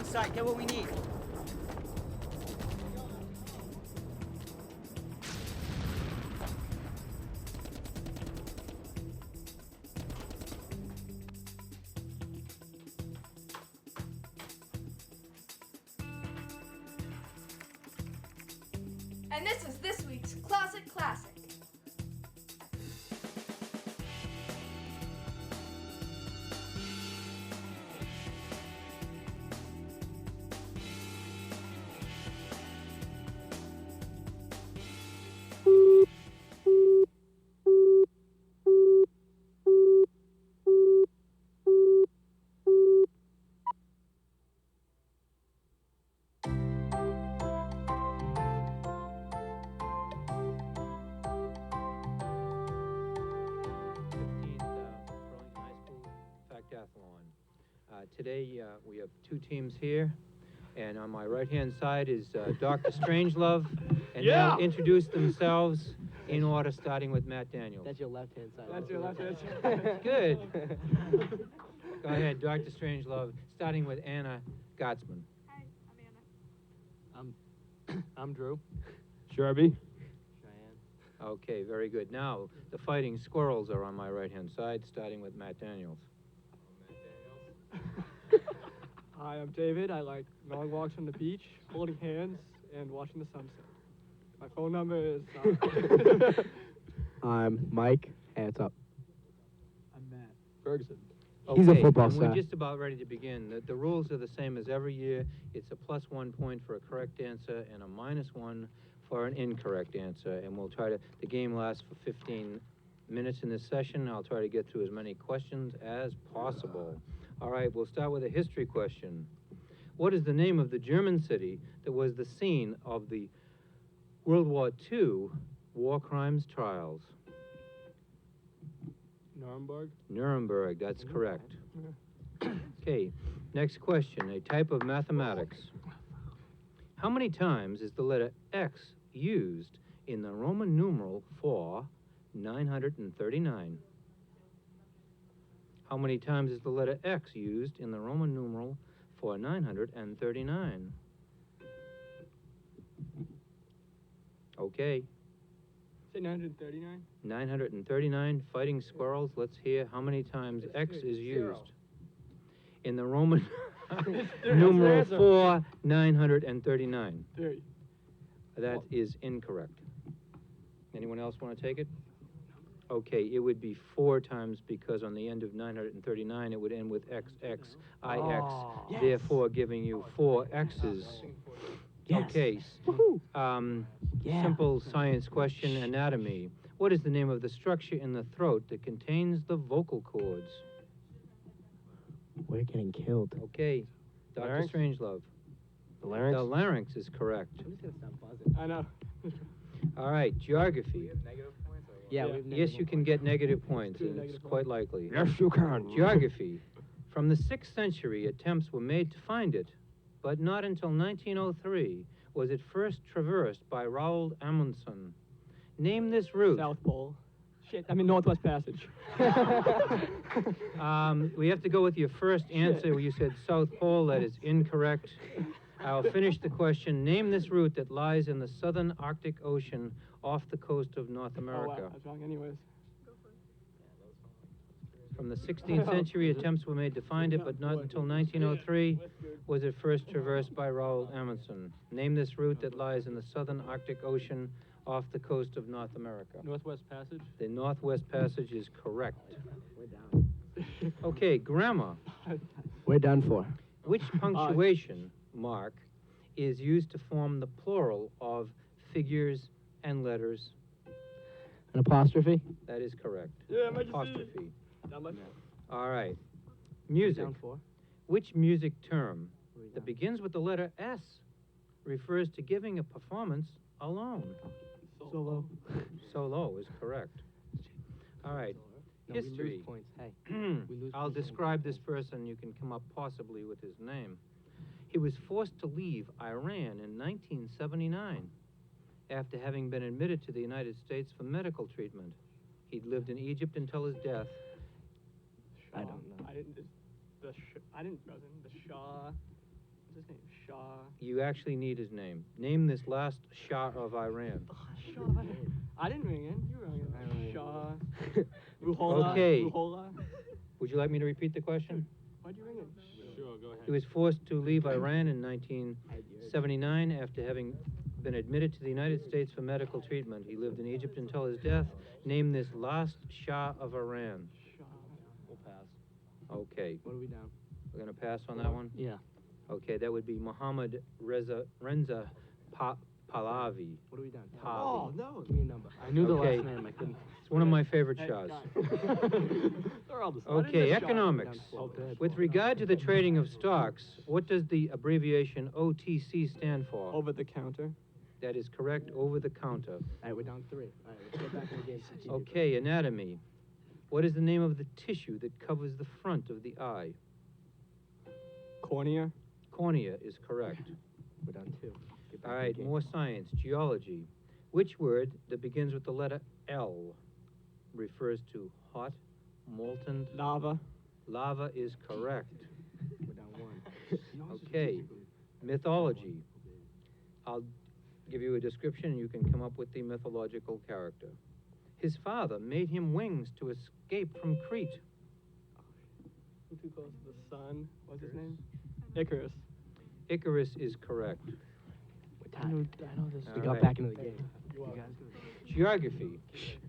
sight. Get what we need. And this is this week's Closet Classic. Factathlon. Today we have two teams here, and on my right-hand side is Dr. Strangelove, and they'll introduce themselves in order, starting with Matt Daniels. That's your left-hand side. That's your left-hand side. Good. Go ahead, Dr. Strangelove, starting with Anna Gottsman. Hi, I'm Anna. I'm Drew. Sherby. Cheyenne. Okay, very good. Now, the Fighting Squirrels are on my right-hand side, starting with Matt Daniels. Hi, I'm David. I like long walks on the beach, holding hands, and watching the sunset. My phone number is... I'm Mike. Hands up. I'm Matt. Ferguson. He's a Okay, football and star. we're just about ready to begin. The rules are the same as every year. It's a +1 point for a correct answer and a -1 for an incorrect answer. And we'll try to, the game lasts for 15 minutes in this session. I'll try to get through as many questions as possible. All right, we'll start with a history question. What is the name of the German city that was the scene of the World War II war crimes trials? Nuremberg. Nuremberg, that's correct. Okay, next question, a type of mathematics. How many times is the letter X used in the Roman numeral for 939? How many times is the letter X used in the Roman numeral for 939? Okay. Say 939. 939, Fighting Squirrels. Let's hear how many times X is Zero. used in the Roman That's numeral the answer. for 939. 30. That is incorrect. Anyone else want to take it? Okay, it would be 4 times because on the end of 939 it would end with XX, IX, Yes. therefore giving you 4 X's. Yes. Okay. Yeah. Simple science question, anatomy. What is the name of the structure in the throat that contains the vocal cords? We're getting killed. Okay, Dr. Larynx? Strangelove. The larynx? The larynx is correct. I'm just gonna stop buzzing. I know. All right, geography. Yeah, Yeah. we've never Yes, been you can get negative points, Two and it's negative quite likely. Yes, you can. Geography. From the 6th century, attempts were made to find it, but not until 1903 was it first traversed by Roald Amundsen. Name this route. South Pole. Shit, I mean Northwest Passage. We have to go with your first answer where you said South Pole. That is incorrect. I'll finish the question. Name this route that lies in the southern Arctic Ocean off the coast of North Oh, wow, America. I was wrong anyways. From the 16th century, attempts were made to find it, but not until 1903 was it first traversed by Roald Amundsen. Name this route that lies in the southern Arctic Ocean off the coast of North America. Northwest Passage. The Northwest Passage is correct. We're down. Okay, grammar. We're done for. Which punctuation mark is used to form the plural of figures and letters? An apostrophe? That is correct. Yeah, Majesty. Apostrophe. Down by All right. Music. Down 4. Which music term We're that down. begins with the letter S refers to giving a performance alone? Solo. Solo is correct. All right. No, we History. lose points. Hey. We lose I'll points. describe this person. You can come up possibly with his name. He was forced to leave Iran in 1979 after having been admitted to the United States for medical treatment. He'd lived in Egypt until his death. I don't know. I didn't. I didn't. The Shah. What's his name? Shah. You actually need his name. Name this last Shah of Iran. Shah. I didn't ring in. You rang in. Shah. Ruhollah. Okay. Ruhollah. Would you like me to repeat the question? Why'd you ring in? Sure, go ahead. He was forced to leave Iran in 1979 after having been admitted to the United States for medical treatment. He lived in Egypt until his death. Name this last Shah of Iran. Shah. We'll pass. Okay, What are we down? we're gonna pass on that one? Yeah. Okay, that would be Mohammed Renza Pahlavi. What are we down? Oh, no. Give me a number. I knew the Okay. last name. I couldn't. It's one of my favorite Hey, Shahs. guys. They're all the same. Okay, economics. Oh, good. With regard to the trading of stocks, what does the abbreviation OTC stand for? Over the counter. That is correct, over the counter. All right, we're down 3. All right, let's get back in the game. Okay, anatomy. What is the name of the tissue that covers the front of the eye? Cornea. Cornea is correct. We're down 2. Get back All in the right, game. more science. Geology. Which word that begins with the letter L refers to hot, molten Lava. lava is correct. We're down 1. Okay, mythology. I'll give you a description and you can come up with the mythological character. His father made him wings to escape from Crete. Who too close to the sun? What's his name? Icarus. Icarus is correct. We're tied. I know this. We All got right. back into the game. You You are. guys good? Geography.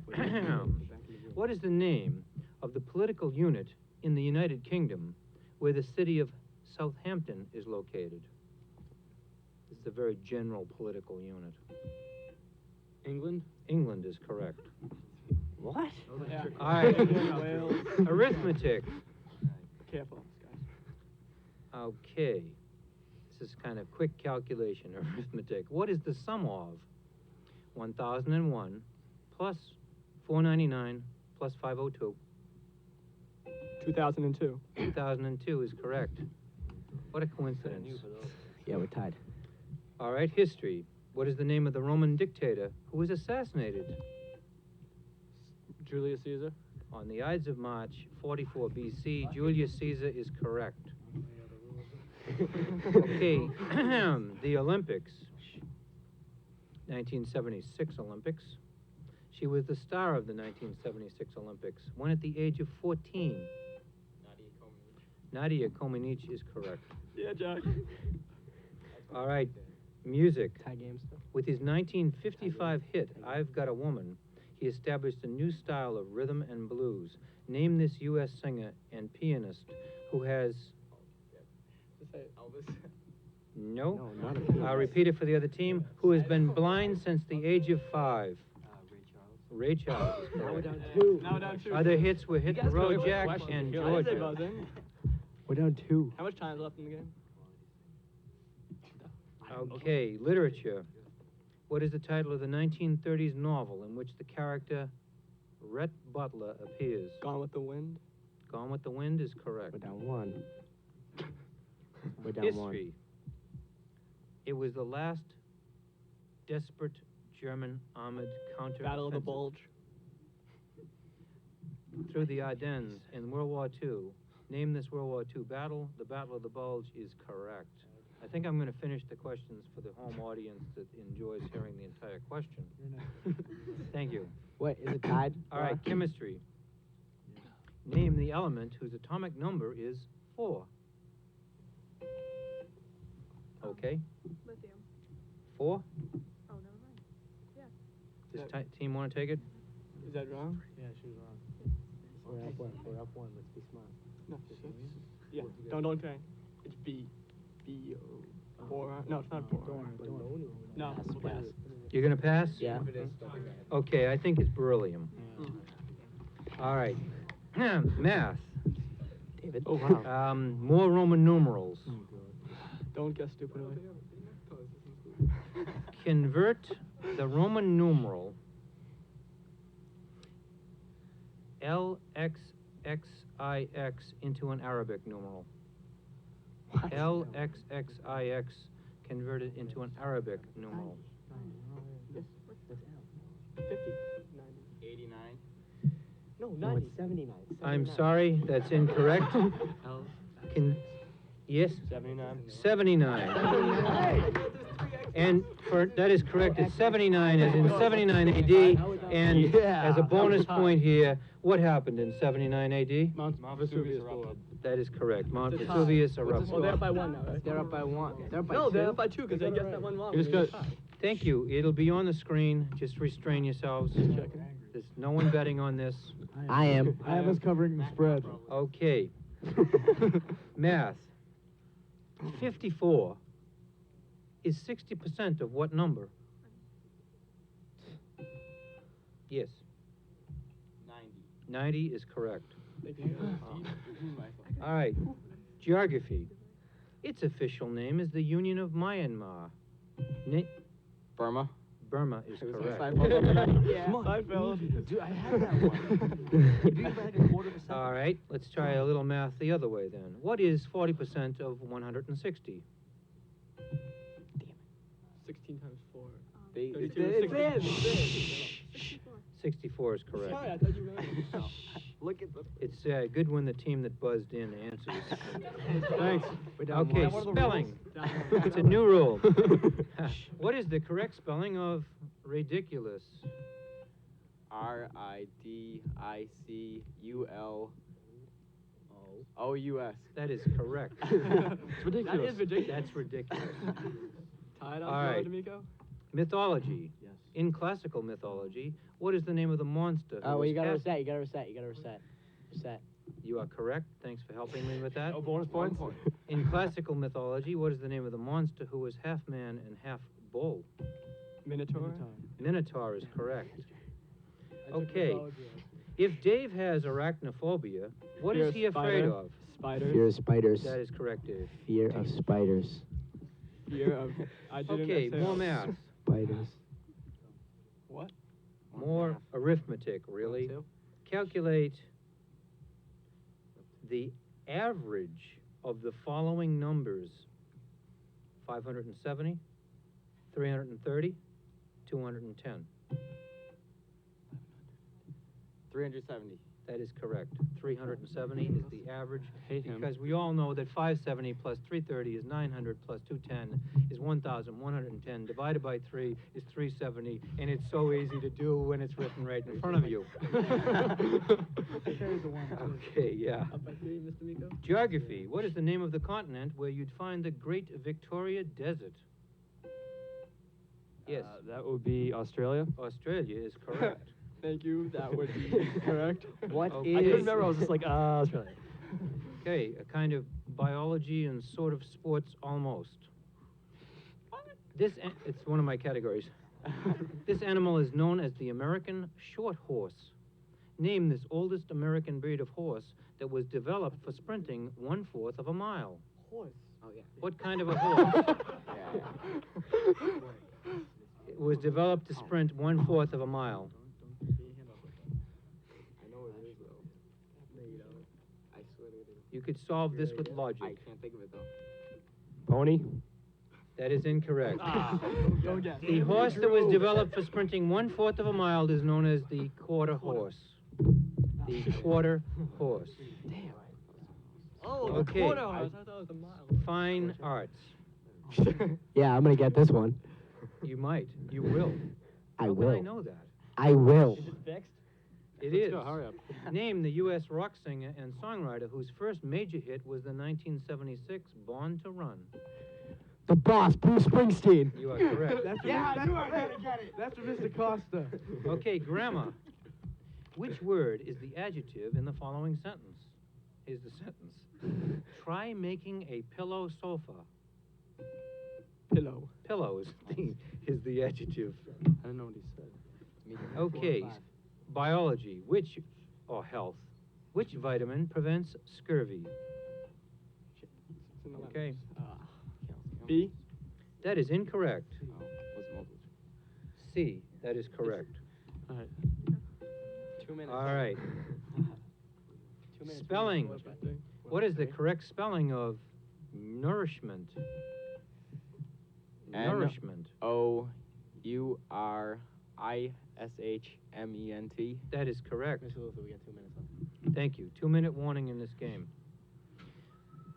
Get back in the game. What is the name of the political unit in the United Kingdom where the city of Southampton is located? This is a very general political unit. England? England is correct. What? Yeah. All right. England, Wales. Arithmetic. Careful, guys. Okay. This is kind of quick calculation arithmetic. What is the sum of 1001 plus 499 plus 502? 2002. 2002 is correct. What a coincidence. Yeah, we're tied. All right, history. What is the name of the Roman dictator who was assassinated? Julius Caesar. On the Ides of March, 44 BC, Julius Caesar is correct. Okay, the Olympics. 1976 Olympics. She was the star of the 1976 Olympics. When at the age of 14. Nadia Comaneci is correct. Yeah, Jack. All right, music. Tie game still? With his 1955 hit, I've Got a Woman, he established a new style of rhythm and blues. Name this U.S. singer and pianist who has... Elvis. No? No, not a pianist. I'll repeat it for the other team. Who has been blind since the age of 5. Ray Charles. is Now we're correct. down 2. Now we're down 2. Other hits were Hit the guys go Road with Jack questions. and I didn't say Georgia. buzzing. We're down 2. How much time is left in the game? Okay, literature. What is the title of the 1930s novel in which the character Rhett Butler appears? Gone with the Wind. Gone with the Wind is correct. We're down 1. We're down 1. History. It was the last desperate German armored counter Battle of the Bulge. through the Ardennes in World War II. Name this World War II battle. The Battle of the Bulge is correct. I think I'm going to finish the questions for the home audience that enjoys hearing the entire question. Thank you. Wait, is it tied? All right, chemistry. Name the element whose atomic number is 4. Okay, Lithium. 4? Oh, never mind. Does team want to take it? Is that wrong? Yeah, she was wrong. We're up 1. We're up 1. Let's be smart. No, 6. Yeah, don't say. It's B. B-O. Boron. No, it's not boron. No, Pass, we'll pass. You're going to pass? Yeah. Okay, I think it's beryllium. All right. Math. David? Oh, wow. More Roman numerals. Don't guess stupidly. Convert the Roman numeral LXXIX into an Arabic numeral. What? LXXIX converted into an Arabic numeral. 50. 89. No, No, 90. it's 79. I'm sorry, that's incorrect. Can Yes? 79. 79. And that is correct, it's 79, as in 79 AD, and as a bonus point here, what happened in 79 AD? Mount Vesuvius erupted. That is correct, Mount It's a tie. Vesuvius Well, erupted. they're up by 1 now, right? They're up by 1. They're up by 2. No, they're up by 2 because they guessed that one wrong. You just It was got- a tie. Thank you, it'll be on the screen, just restrain yourselves. Checking. There's no one betting on this. I am. I have us covering the spread. Okay. Math. 54 is 60% of what number? Yes. 90 is correct. Thank you. All right. Geography. Its official name is the Union of Myanmar. Burma. Burma is correct. Yeah. Dude, I had that one. You beat back a quarter of a second. All right, let's try a little math the other way then. What is 40% of 160? 16 times 4. They- 32. it's 64. 64 is correct. Sorry, I thought you were. Look at the... It's good when the team that buzzed in answers. Thanks. Okay, spelling. It's a new rule. What is the correct spelling of ridiculous? RIDICULOUS. That is correct. It's ridiculous. That is ridiculous. That's ridiculous. Tied All on right. D'Amico? Mythology. Yes. In classical mythology, what is the name of the monster? who Oh, well, was you gotta half- reset. You gotta reset. You gotta reset. Reset. You are correct. Thanks for helping me with that. No bonus points? In classical mythology, what is the name of the monster who was half man and half bull? Minotaur? Minotaur is correct. I took Okay. mythology. If Dave has arachnophobia, what Fear is of he afraid spider. of? Spiders. Fear of spiders. That is correct, Dave. Fear of spiders. Fear of. I didn't Okay, exhale. more math. Spiders. What? More arithmetic, really. Calculate the average of the following numbers: 570, 330, 210. 370. That is correct. 370 is the average, Hate him. because we all know that 570 plus 330 is 900 plus 210 is 1,110. Divided by 3 is 370, and it's so easy to do when it's written right in front of you. Okay, yeah. Up by 3, Mr. Miko? Geography. What is the name of the continent where you'd find the Great Victoria Desert? Yes, That would be Australia. Australia is correct. Thank you. That would be correct. What Okay. is... I couldn't remember. I was just like, Australia. Okay, a kind of biology and sort of sports almost. It's one of my categories. This animal is known as the American short horse. Name this oldest American breed of horse that was developed for sprinting 1/4 of a mile. Horse. Oh, yeah. What kind of a horse? It was developed to sprint 1/4 of a mile. I know it is, though. I swear it is. You could solve this with I logic. can't think of it, though. Pony? That is incorrect. Don't guess. The horse that was developed for sprinting 1/4 of a mile is known as the quarter horse. The quarter horse. Oh, the Okay. quarter horse. I thought it was a mile. Fine arts. Yeah, I'm gonna get this one. You might. You will. I How will. can I know that? I will. Is it fixed? It Let's is. go, hurry up. Name the U.S. rock singer and songwriter whose first major hit was the 1976 Born to Run. The boss, Bruce Springsteen. You are correct. That's for Mr. Costa. Okay, grammar. Which word is the adjective in the following sentence? Here's the sentence. Try making a pillow sofa. Pillow. Pillow is the adjective. I don't know what he said. Okay, biology. Or health. Which vitamin prevents scurvy? It's in the letters. Okay. B. That is incorrect. Oh, what's multiple? C. That is correct. All right. 2 minutes. All right. 2 minutes. Spelling. What about thing? What is the correct spelling of nourishment? Nourishment. Nourishment. That is correct. We got 2 minutes left. Thank you. 2-minute warning in this game.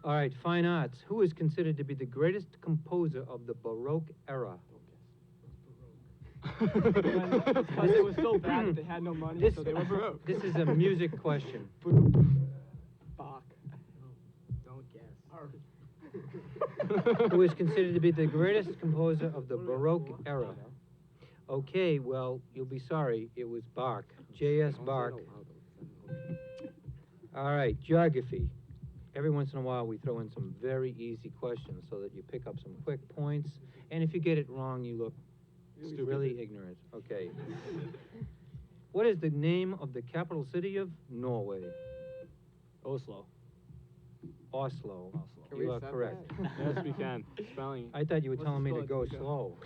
All right, fine arts. Who is considered to be the greatest composer of the Baroque era? Because it was so bad that they had no money, This, so they were broke. this is a music question. Bach. Don't guess. Who is considered to be the greatest composer of the Baroque era? Okay, well, you'll be sorry. It was Bach. J.S. Bach. All right, geography. Every once in a while, we throw in some very easy questions so that you pick up some quick points. And if you get it wrong, you look really ignorant. Okay. What is the name of the capital city of Norway? Oslo. Oslo. Can You we are accept correct. Yes, we can. Spelling. I thought you were What's telling the me to go score? slow.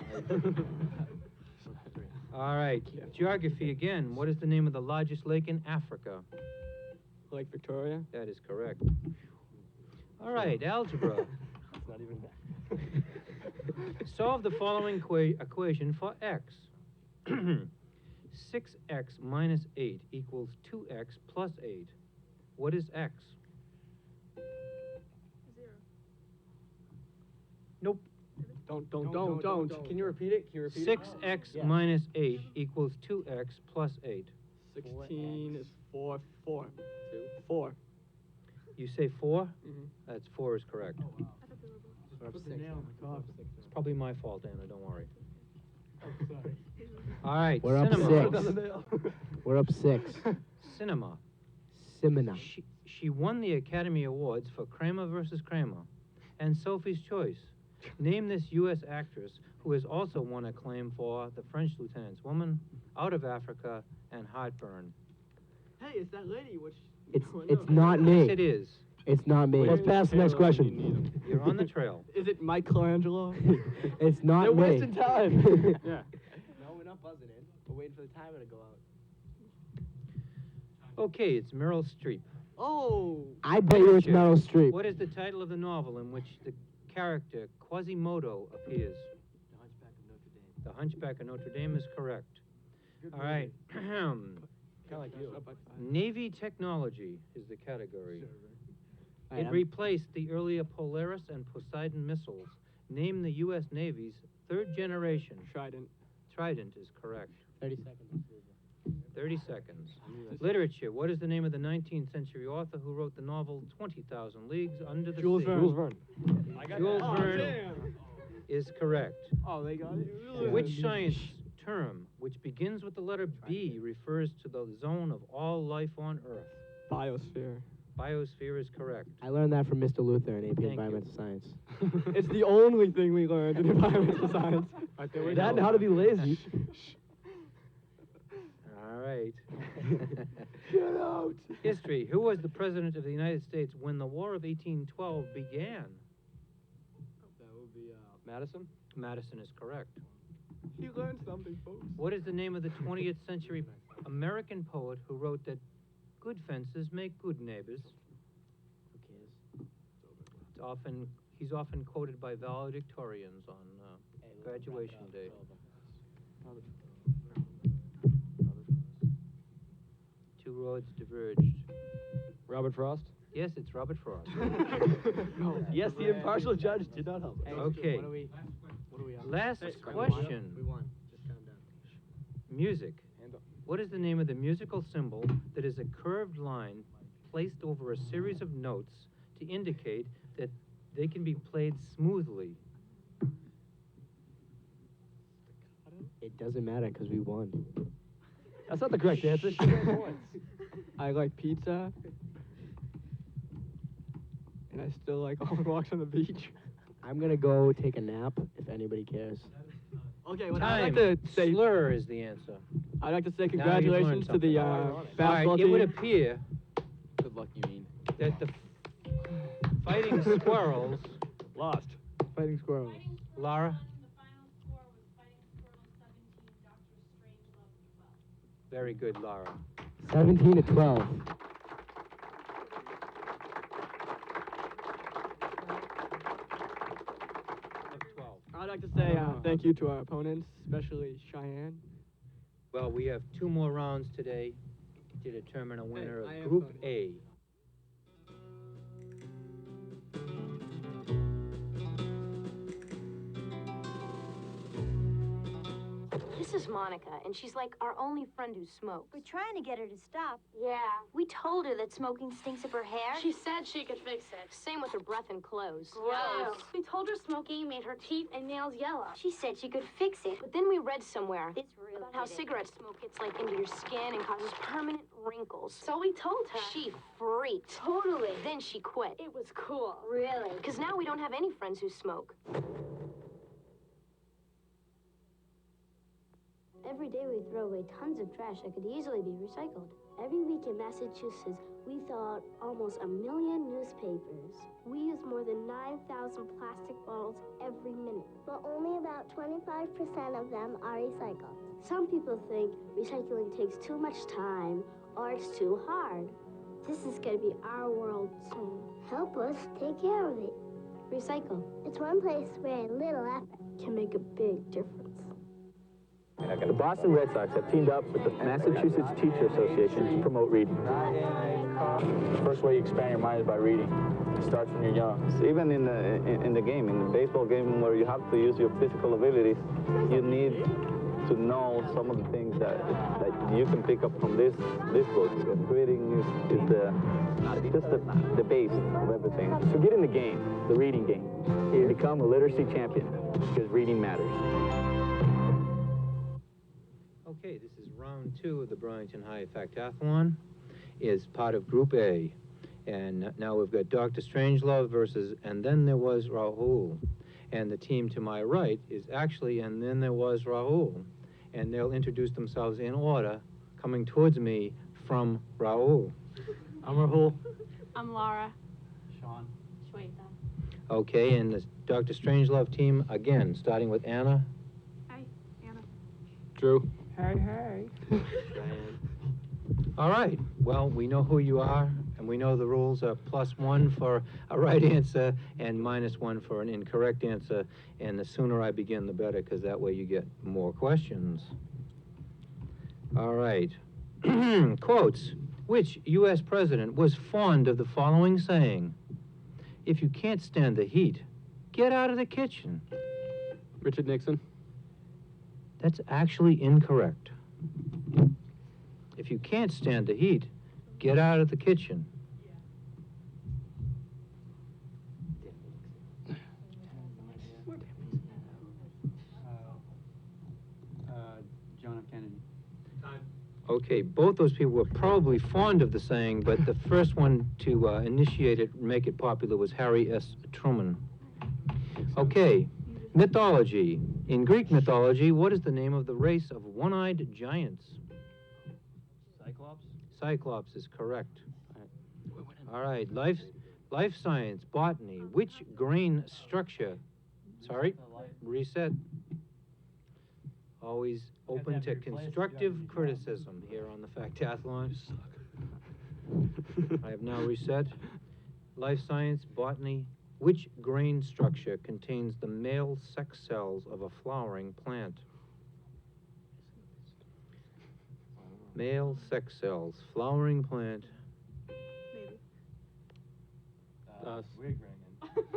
All right, geography again. What is the name of the largest lake in Africa? Lake Victoria. That is correct. All right, algebra. It's not even that. Solve the following equation for x. 6x minus 8 equals 2x plus 8. What is x? 0. Nope. Don't. Can you repeat it? Can you repeat it? 6x Yeah. minus 8 equals 2x plus 8. 16 is 4. 4. 2. 4. You say 4? Mm-hmm. That's 4 is correct. I thought they were both. We're up Put the 6. nail on the top. It's probably my fault, Anna, don't worry. Oh, sorry. All right, We're up cinema. 6. We're up 6. Cinema. Simina. She won the Academy Awards for Kramer versus Kramer and Sophie's Choice. Name this U.S. actress who has also won acclaim for The French Lieutenant's Woman, Out of Africa, and Heartburn. Hey, it's that lady. Which? It's not me. Yes, it is. It's not me. Let's pass the next question. You're on the trail. Is it Michelangelo? It's not They're me. wasting time. Yeah. No, we're not buzzing in. We're waiting for the timer to go out. Okay, it's Meryl Streep. Oh. I bet you it's Meryl Streep. What is the title of the novel in which the character Quasimodo appears? The Hunchback of Notre Dame. The Hunchback of Notre Dame is correct. All right. Kind of like you. Up by 5. Navy technology is the category. All right, It I'm- replaced the earlier Polaris and Poseidon missiles. Name the U.S. Navy's third generation. Trident. Trident is correct. 30 seconds. 30 seconds. Literature. What is the name of the 19th century author who wrote the novel 20,000 Leagues Under the Jules Sea? Verne. Jules Verne. Jules Oh, Verne damn. is correct. Oh, they got it. Which science term, which begins with the letter B, refers to the zone of all life on Earth? Biosphere. Biosphere is correct. I learned that from Mr. Luther in AP Thank you. Environmental Science. It's the only thing we learned in environmental science. That and how to be lazy. All right. Get out. History. Who was the president of the United States when the War of 1812 began? That would be Madison. Madison is correct. You learned something, folks. What is the name of the 20th century American poet who wrote that good fences make good neighbors? Who cares? He's often quoted by valedictorians on graduation day. Two roads diverged. Robert Frost. Yes, it's Robert Frost. Yes, the impartial judge did not help. Hey, Okay. What are we on? Last We question. won. Just calm down. Music. What is the name of the musical symbol that is a curved line placed over a series of notes to indicate that they can be played smoothly? It doesn't matter because we won. That's not the correct answer. She got points. I like pizza. And I still like all the walks on the beach. I'm going to go take a nap if anybody cares. Okay, well, Time. I'd like to say Slur is the answer. I'd like to say Now you've learned congratulations to the something. All basketball right, it team. would appear Good luck, you mean? that the Fighting Squirrels, Lost. Fighting squirrel. Laura, The final score was Fighting Squirrels 17, Dr. Strangelove 12. very good, Laura. 17 to 12. Of 12. I'd like to say thank you to our opponents, especially Cheyenne. Well, we have 2 more rounds today to determine a winner I of am Group funny. A. This is Monica, and she's like our only friend who smokes. We're trying to get her to stop. Yeah. We told her that smoking stinks up her hair. She said she could fix it. Same with her breath and clothes. Gross. We told her smoking made her teeth and nails yellow. She said she could fix it. But then we read somewhere It's really about how cigarette smoke gets like into your skin and causes permanent wrinkles. So we told her. She freaked. Totally. Then she quit. It was cool. Really? Because now we don't have any friends who smoke. Every day we throw away tons of trash that could easily be recycled. Every week in Massachusetts, we throw out almost 1 million newspapers. We use more than 9,000 plastic bottles every minute. But only about 25% of them are recycled. Some people think recycling takes too much time or it's too hard. This is going to be our world soon. Help us take care of it. Recycle. It's one place where a little effort can make a big difference. The Boston Red Sox have teamed up with the Massachusetts Teacher Association to promote reading. The first way you expand your mind is by reading. It starts when you're young. Even in the game, in the baseball game where you have to use your physical abilities, you need to know some of the things that you can pick up from this book. Reading is just the base of everything. So get in the game, the reading game. You become a literacy champion because reading matters. Okay, this is round 2 of the Burlington High Factathlon. Is part of Group A. And now we've got Dr. Strangelove versus And Then There Was Rahul. And the team to my right is actually And Then There Was Rahul. And they'll introduce themselves in order, coming towards me from Rahul. I'm Rahul. I'm Laura. Sean. Shweta. Okay, and the Dr. Strangelove team, again, starting with Anna. Hi, Anna. Drew. All right, well, we know who you are, and we know the rules are +1 for a right answer and -1 for an incorrect answer, and the sooner I begin, the better, because that way you get more questions. All right. Quotes. Which U.S. president was fond of the following saying? If you can't stand the heat, get out of the kitchen. Richard Nixon. That's actually incorrect. If you can't stand the heat, get out of the kitchen. John F. Kennedy. Okay, both those people were probably fond of the saying, but the first one to initiate it, make it popular, was Harry S. Truman. Okay, mythology. In Greek mythology, what is the name of the race of one-eyed giants? Cyclops. Cyclops is correct. All right, life science, botany. Which grain structure? Sorry, reset. Always open to constructive criticism here on the Factathlon. I have now reset. Life science, botany. Which grain structure contains the male sex cells of a flowering plant? Male sex cells, flowering plant. Maybe. Wig ring.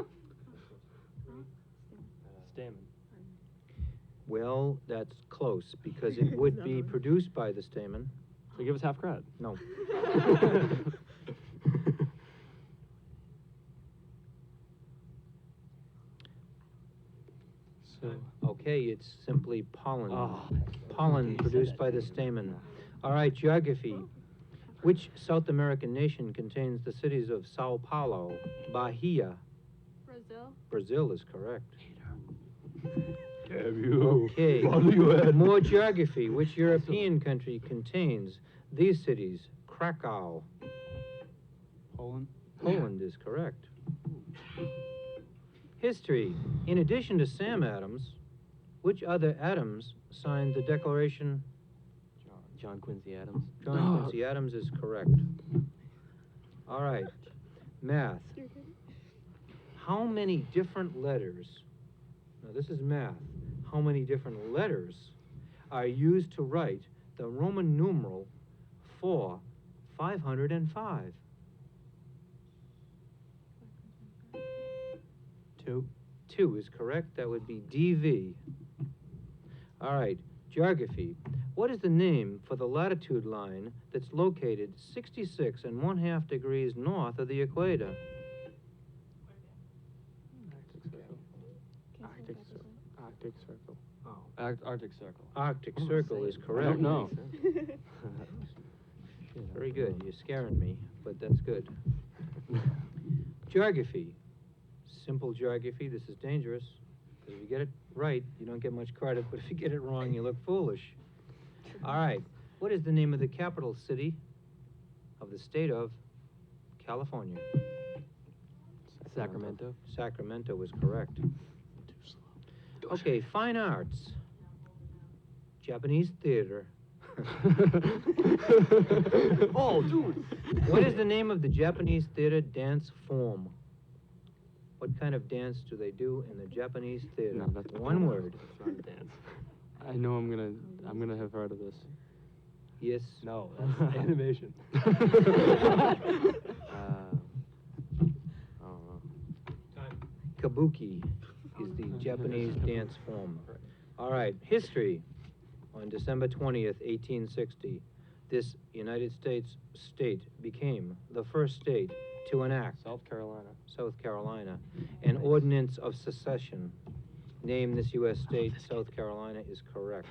Stamen. Well, that's close, because it would be produced by the stamen. So give us half credit. No. So, Okay, it's simply pollen. Oh. Pollen produced by the stamen. All right, geography. Which South American nation contains the cities of Sao Paulo, Bahia? Brazil. Brazil is correct. Have you? Okay, more geography. Which European country contains these cities? Krakow. Poland. Poland is correct. History. In addition to Sam Adams, which other Adams signed the Declaration? John Quincy Adams. John Quincy Adams is correct. All right. Math. How many different letters, now this is math, how many different letters are used to write the Roman numeral for 505? 2. 2 is correct. That would be DV. All right. Geography. What is the name for the latitude line that's located 66 1/2 degrees north of the equator? Arctic Circle. Oh. Arctic Circle. Arctic Circle is correct. No. Very good. You're scaring me, but that's good. Geography. Simple geography. This is dangerous, because if you get it right, you don't get much credit, but if you get it wrong, you look foolish. All right. What is the name of the capital city of the state of California? Sacramento. Sacramento is correct. Okay, fine arts. Japanese theater. Oh, dude. What is the name of the Japanese theater dance form? What kind of dance do they do in the Japanese theater? No, that's one word. It's not a dance. I know I'm gonna have heard of this. Yes. No, that's animation. I don't know. Kabuki is the Japanese dance form. All right, history. On December 20th, 1860, this United States state became the first state to enact South Carolina. South Carolina, an ordinance of secession. Name this U.S. state, South Carolina is correct.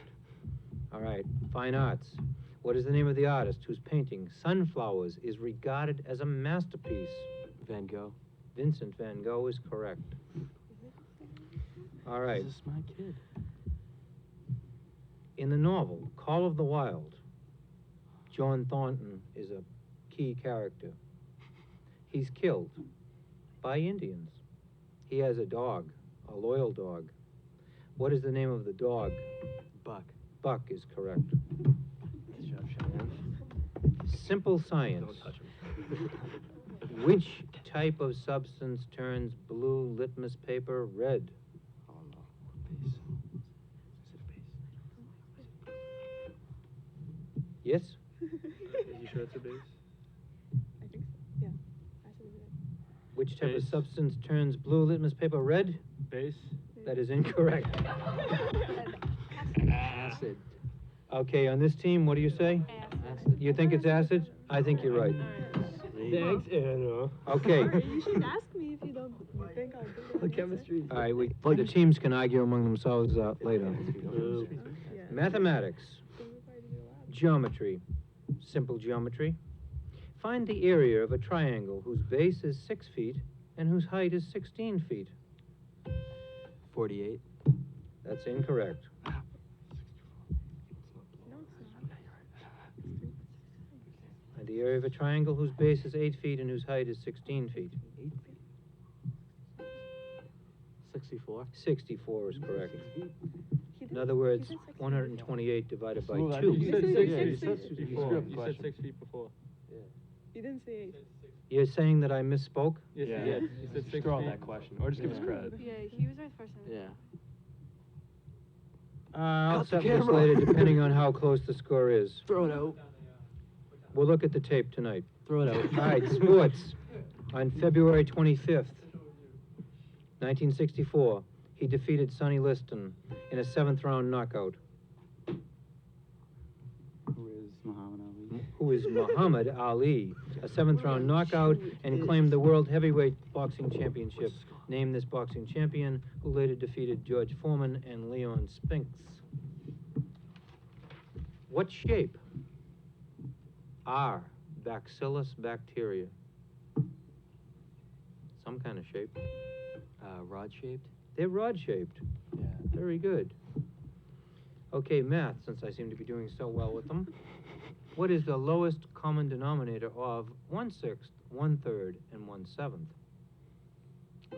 All right, fine arts. What is the name of the artist whose painting, Sunflowers, is regarded as a masterpiece? Van Gogh. Vincent van Gogh is correct. All right. This is my kid. In the novel, Call of the Wild, John Thornton is a key character. He's killed by Indians. He has a dog, a loyal dog. What is the name of the dog? Buck. Buck is correct. Good job, Cheyenne. Simple science. Don't touch him. Which type of substance turns blue litmus paper red? Oh no. Base. Is it a base? Yes? Are you sure it's a base? I think so. Yeah. I should be Which type of Base. substance turns blue litmus paper red? Base. That is incorrect. Acid. Okay, on this team, what do you say? Acid. You think it's acid? I think you're right. Thanks, Anna. Okay. You should ask me if you don't think I'll do it. Chemistry. All right, the teams can argue among themselves later. Yeah. Mathematics. Geometry. Simple geometry. Find the area of a triangle whose base is 6 feet and whose height is 16 feet. 48. That's incorrect. No, it's not. And the area of a triangle whose base is 8 feet and whose height is 16 feet. 8 feet. 64. 64 is correct. He did- In other words, he said 6 feet. 128 divided by Smooth, I 2. think You said six six feet. feet. You said 6 feet before. Script You said question. 6 feet before. You didn't say 8. You're saying that I misspoke? Yes, Yeah. you did. You said 6 Throw out feet. that question, or just give us Yeah. credit. Yeah, he was right the first time. Yeah. I'll Cut the set this camera. later depending on how close the score is. Throw it out. We'll look at the tape tonight. Throw it out. All right, sports. On February 25th, 1964, he defeated Sonny Liston in a 7th-round knockout. Who is Muhammad Ali? Who is Muhammad Ali, a 7th-round knockout, and claimed the World Heavyweight Boxing Championship. Name this boxing champion, who later defeated George Foreman and Leon Spinks. What shape are Bacillus bacteria? Some kind of shape. Rod-shaped? They're rod-shaped. Yeah. Very good. Okay, math, since I seem to be doing so well with them. What is the lowest common denominator of 1/6, 1/3, and 1/7?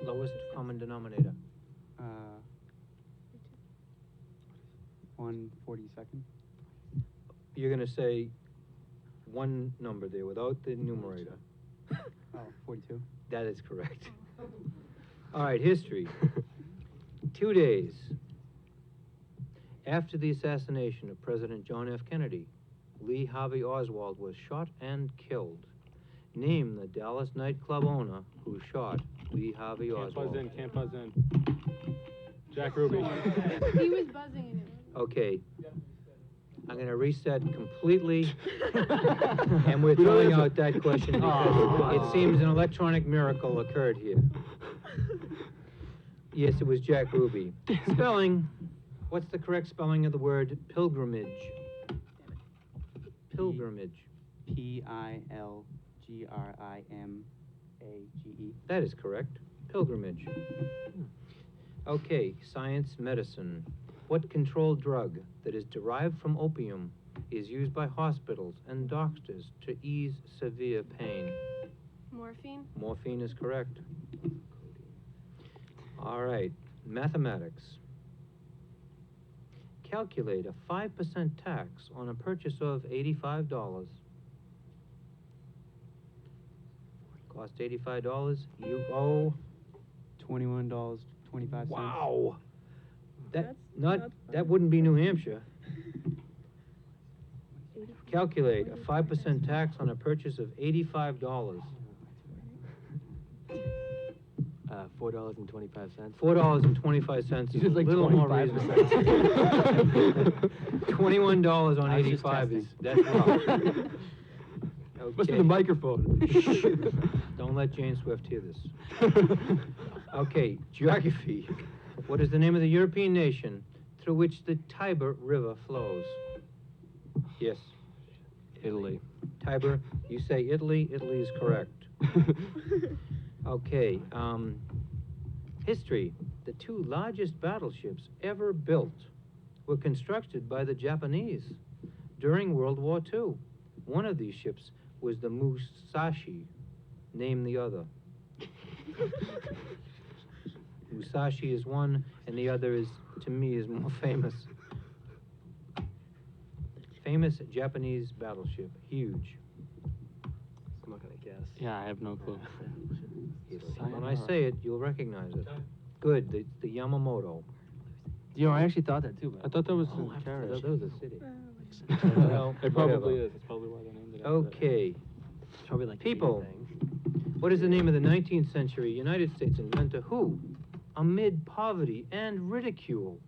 Lowest common denominator. 1/42. You're going to say one number there without the numerator. Oh, 42. That is correct. All right, history. 2 days after the assassination of President John F. Kennedy, Lee Harvey Oswald was shot and killed. Name the Dallas nightclub owner who shot Lee Harvey Can't buzz Oswald. in, can't buzz in. Jack Ruby. He was buzzing in it. Okay, I'm gonna reset completely, and we're throwing out that question because it seems an electronic miracle occurred here. Yes, it was Jack Ruby. Spelling. What's the correct spelling of the word pilgrimage? Pilgrimage. Pilgrimage. That is correct. Pilgrimage. Okay, science, medicine. What controlled drug that is derived from opium is used by hospitals and doctors to ease severe pain? Morphine? Morphine is correct. All right, mathematics. Calculate a 5% tax on a purchase of $85. Cost $85. You owe $21.25. Wow. That That's that wouldn't be New Hampshire. Calculate a 5% tax on a purchase of $85. $4.25. $4.25 is a like little more 25%. reasonable. $21 on I was just 85 is, testing. that's rough. Must be Okay. the microphone. Don't let Jane Swift hear this. Okay, geography. What is the name of the European nation through which the Tiber River flows? Yes. Italy. Tiber, you say Italy, Italy is correct. Okay, history. The two largest battleships ever built were constructed by the Japanese during World War II. One of these ships was the Musashi. Name the other. Musashi is one, and the other is, to me, is more famous. Famous Japanese battleship, huge. I'm not gonna guess. Yeah, I have no clue. When I say it, you'll recognize it. Good, the Yamamoto. You know, I actually thought that too. I thought that was I in thought Carriage. that was a city. Oh, Well, It probably whatever. is. It's probably why they named it after that. Okay, Probably like people. anything. What is the name of the 19th century United States inventor who, amid poverty and ridicule,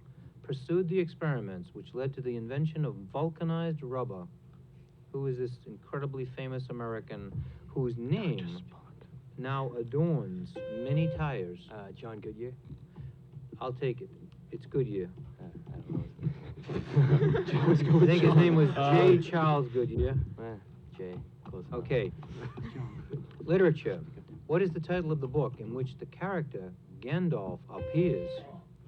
pursued the experiments which led to the invention of vulcanized rubber? Who is this incredibly famous American whose name now adorns many tires? John Goodyear. I'll take it. It's Goodyear. I don't know. I think his name was J. Charles Goodyear. Jay, close enough. Okay. Literature. What is the title of the book in which the character Gandalf appears?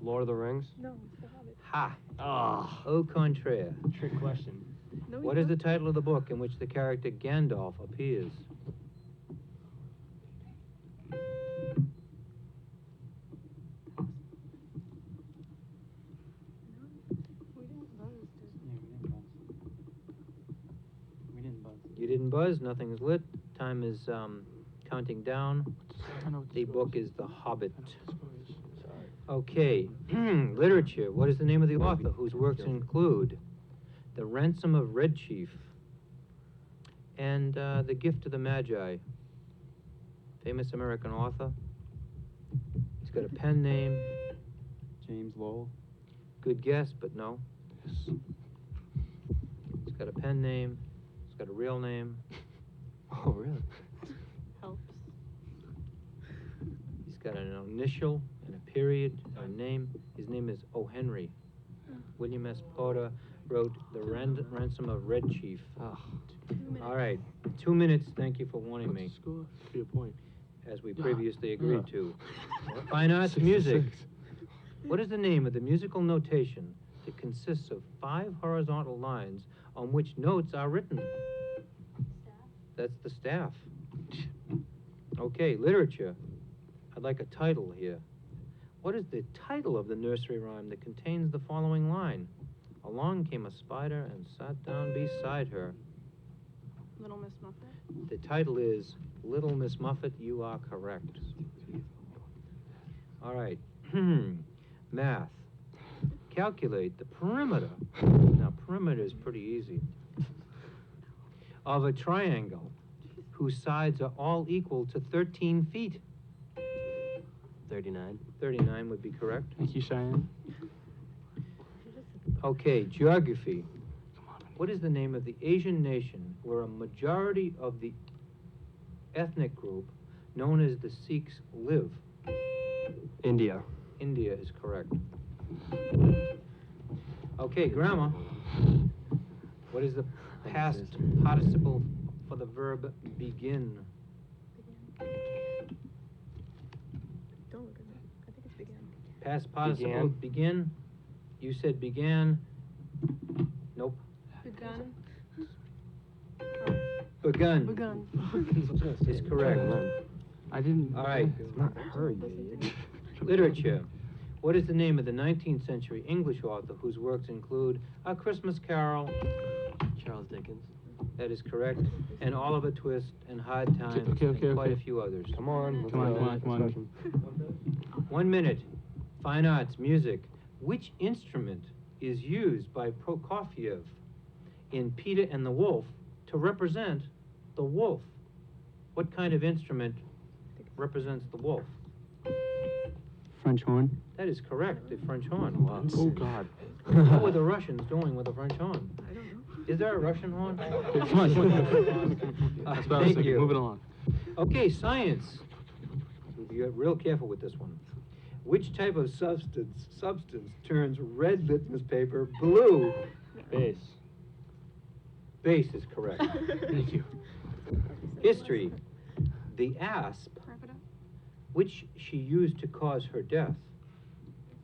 Lord of the Rings. no, it's the Hobbit. Ha! Ah, Au contraire. trick question. No, What is the title of the book in which the character Gandalf appears? We didn't buzz. You didn't buzz, nothing's lit. Time is counting down. The book is The Hobbit. Okay, literature. What is the name of the author whose works include The Ransom of Red Chief and The Gift of the Magi? Famous American author. He's got a pen name. James Lowell. Good guess, but no. He's got a pen name. He's got a real name. Oh, really? Helps. He's got an initial and a period, a name. His name is O. Henry. William S. Porter wrote The Ransom of Red Chief. Oh. 2 minutes. All right, 2 minutes. Thank you for warning me, What's the score? Be a point. as we previously agreed Yeah. to. Fine arts music. What is the name of the musical notation that consists of 5 horizontal lines on which notes are written? That's the staff. Okay, literature. I'd like a title here. What is the title of the nursery rhyme that contains the following line? Along came a spider and sat down beside her. Little Miss Muffet. The title is Little Miss Muffet, You Are Correct. All right. Math. Calculate the perimeter. Now, perimeter is pretty easy. Of a triangle whose sides are all equal to 13 feet. 39. 39 would be correct. Thank you, Cheyenne. Okay, geography. What is the name of the Asian nation where a majority of the ethnic group known as the Sikhs live? India. India is correct. Okay, grammar. What is the past participle for the verb begin? Don't look at me. I think it's began. Past participle begin. You said began. Nope. Begun. Begun. Begun. Is correct. I didn't. All right. It's not her, you idiot. Literature. What is the name of the 19th century English author whose works include A Christmas Carol? Charles Dickens. That is correct. And Oliver Twist and Hard Times and quite a few others. Come on. Let's Come on, go. come on, come on. Discussion. 1 minute. Fine arts, music. Which instrument is used by Prokofiev in Peter and the Wolf to represent the wolf? What kind of instrument represents the wolf? French horn. That is correct, the French horn. Wow. Oh, God. What were the Russians doing with the French horn? I don't know. Is there a Russian horn? Come on, come on. That's what I was Thank thinking. you. Moving along. Okay, science. We'll be real careful with this one. Which type of substance turns red litmus paper blue? Base. Base is correct. Thank you. History. The asp, Wrap it up. which she used to cause her death,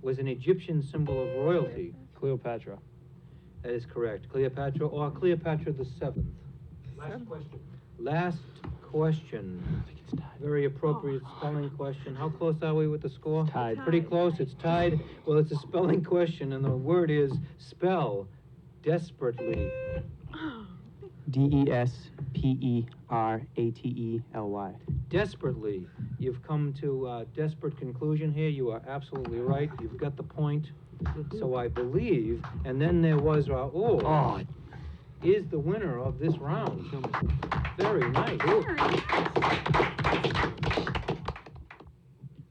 was an Egyptian symbol of royalty. Cleopatra. That is correct. Cleopatra or Cleopatra the Seventh. Last question. Last question. I think it's tied. Very appropriate spelling question. How close are we with the score? Tied. Pretty close. It's tied. Well, it's a spelling question, and the word is spell desperately. DESPERATELY. Desperately. You've come to a desperate conclusion here. You are absolutely right. You've got the point. So I believe, and then there was Raul. Oh, Is the winner of this round. Very nice.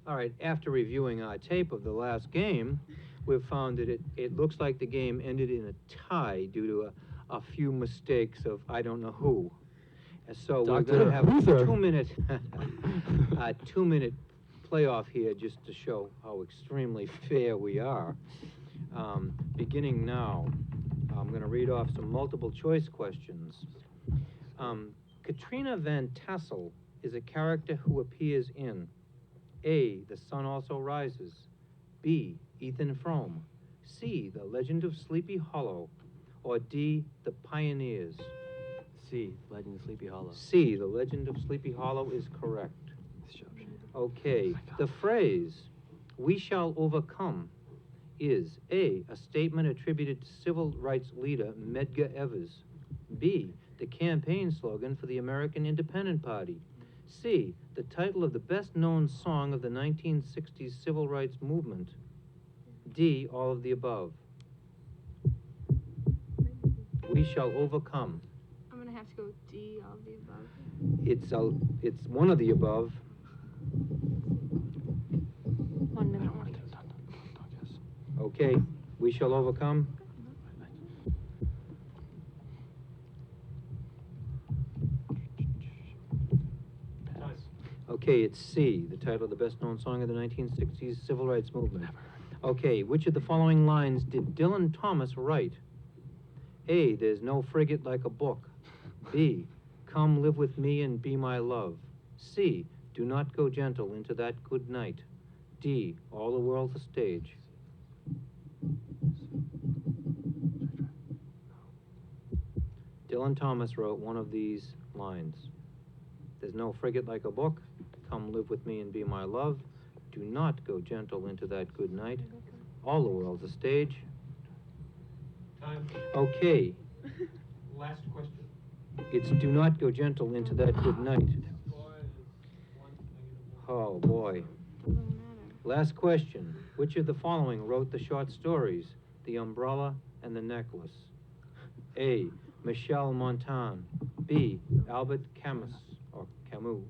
All right, after reviewing our tape of the last game, we've found that it looks like the game ended in a tie due to a few mistakes of I don't know who. And so we're Dr. going to have a Huther. 2-minute playoff here just to show how extremely fair we are. Beginning now, I'm going to read off some multiple choice questions. Katrina Van Tassel is a character who appears in A, The Sun Also Rises, B, Ethan Frome, C, The Legend of Sleepy Hollow, or D, The Pioneers. C, Legend of Sleepy Hollow. C, The Legend of Sleepy Hollow is correct. Okay, the phrase, "we shall overcome," is A, a statement attributed to civil rights leader Medgar Evers, B, the campaign slogan for the American Independent Party, C, the title of the best-known song of the 1960s civil rights movement, D, all of the above. We shall overcome. I'm gonna have to go with D, all of the above. It's one of the above. 1 minute left. Okay, we shall overcome. Okay, it's C, the title of the best-known song of the 1960s civil rights movement. Okay, which of the following lines did Dylan Thomas write? A, there's no frigate like a book. B, come live with me and be my love. C, do not go gentle into that good night. D, all the world's a stage. Dylan Thomas wrote one of these lines. There's no frigate like a book. Come live with me and be my love. Do not go gentle into that good night. All the world's a stage. Time. Okay, Last question. it's do not go gentle into that good night. Oh, boy. Last question. Which of the following wrote the short stories, The Umbrella and the Necklace? A, Michel Montand. B, Albert Camus, or Camus.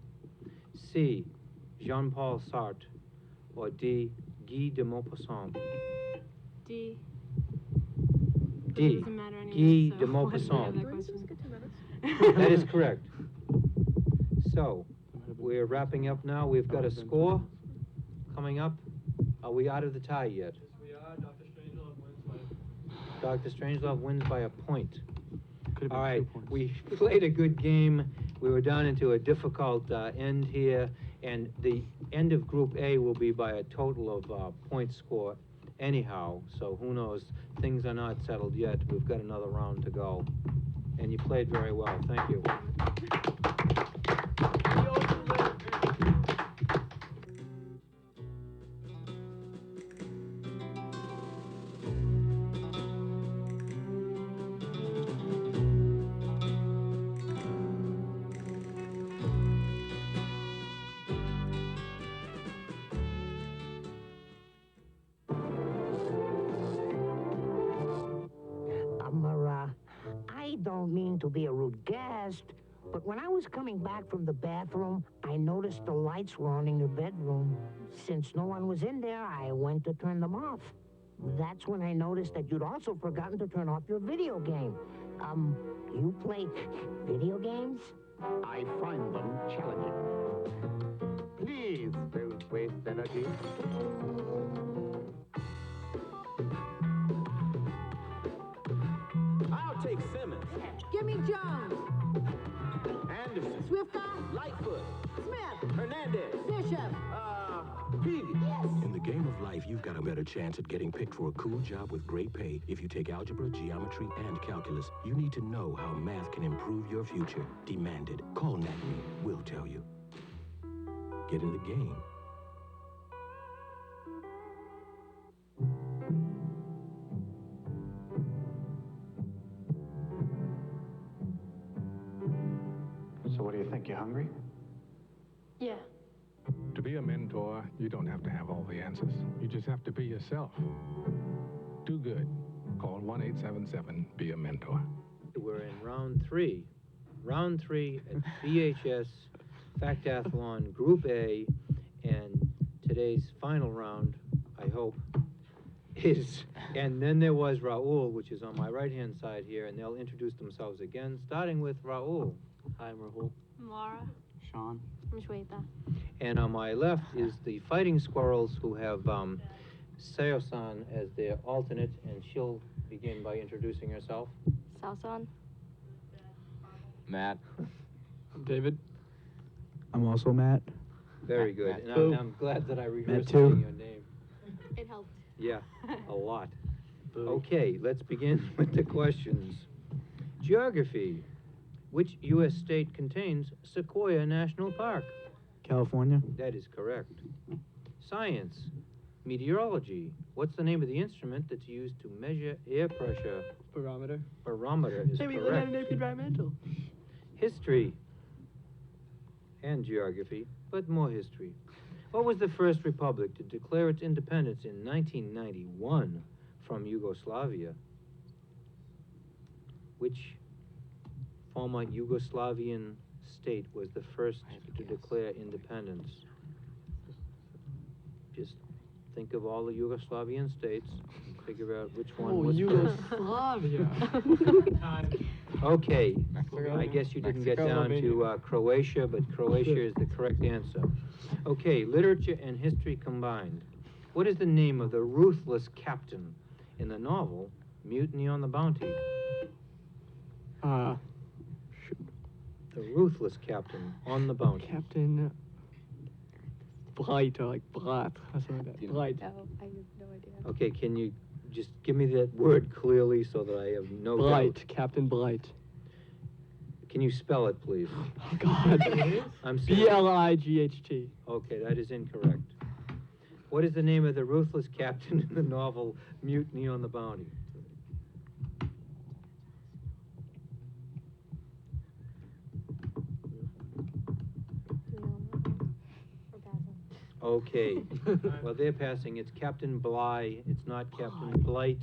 C, Jean-Paul Sartre. Or D, Guy de Maupassant. D. D. Doesn't matter anyway, Guy so de why do we have Maupassant. that We're question? supposed to get 2 minutes. That is correct. So, we're wrapping up now. We've got a score coming up. Are we out of the tie yet? Yes, we are. Dr. Strangelove wins by Dr. Strangelove wins by a point. Could've been All right, 2 points. we played a good game. We were down into a difficult end here, and the end of Group A will be by a total of point score anyhow, so who knows? Things are not settled yet. We've got another round to go. And you played very well. Thank you. I don't mean to be a rude guest, but when I was coming back from the bathroom, I noticed the lights were on in your bedroom. Since no one was in there, I went to turn them off. That's when I noticed that you'd also forgotten to turn off your video game. You play video games? I find them challenging. Please don't waste energy. I'll take Simmons. Give me Jones. Anderson. Swifter. Lightfoot. Smith. Hernandez. Bishop. Peavy. Yes. In the game of life, you've got a better chance at getting picked for a cool job with great pay if you take algebra, geometry, and calculus. You need to know how math can improve your future. Demand it. Call NATME. We'll tell you. Get in the game. So what do you think? You hungry? Yeah. To be a mentor, you don't have to have all the answers. You just have to be yourself. Do good. Call 1-877-BE-A-MENTOR. We're in round 3. Round 3 at VHS Factathlon Group A, and today's final round, I hope, is, and then there was Raul, which is on my right-hand side here, and they'll introduce themselves again, starting with Raul. Hi, I'm Rahul. I'm Laura. Sean. I'm Shweta. And on my left is the Fighting Squirrels, who have Sayo-san as their alternate, and she'll begin by introducing herself. Salson. Matt. I'm David. I'm also Matt. Very good. Matt And too. I'm glad that I reversed too. saying your name. It helped. Yeah, a lot. Okay, let's begin with the questions. Geography. Which U.S. state contains Sequoia National Park? California. That is correct. Science. Meteorology. What's the name of the instrument that's used to measure air pressure? Barometer. Barometer is Hey, we learned that correct. in AP Environmental. History. And geography, but more history. What was the first republic to declare its independence in 1991 from Yugoslavia? Which former Yugoslavian state was the first to declare independence? Just think of all the Yugoslavian states and figure out which one was Yugoslavia. Okay, Mexico. I guess you didn't get Mexico, down to Slovenia. Croatia, but Croatia is the correct answer. Okay, literature and history combined. What is the name of the ruthless captain in the novel Mutiny on the Bounty? The ruthless captain on the Bounty. Captain Bright, or like Brat, or something like that. Bright. No, I have no idea. Okay, can you just give me that word clearly so that I have no Bright, doubt? Captain Bright. Can you spell it, please? Oh, God. I'm serious. B-L-I-G-H-T. Okay, that is incorrect. What is the name of the ruthless captain in the novel Mutiny on the Bounty? Okay. Well, they're passing. It's Captain Bligh. It's not Captain Blight.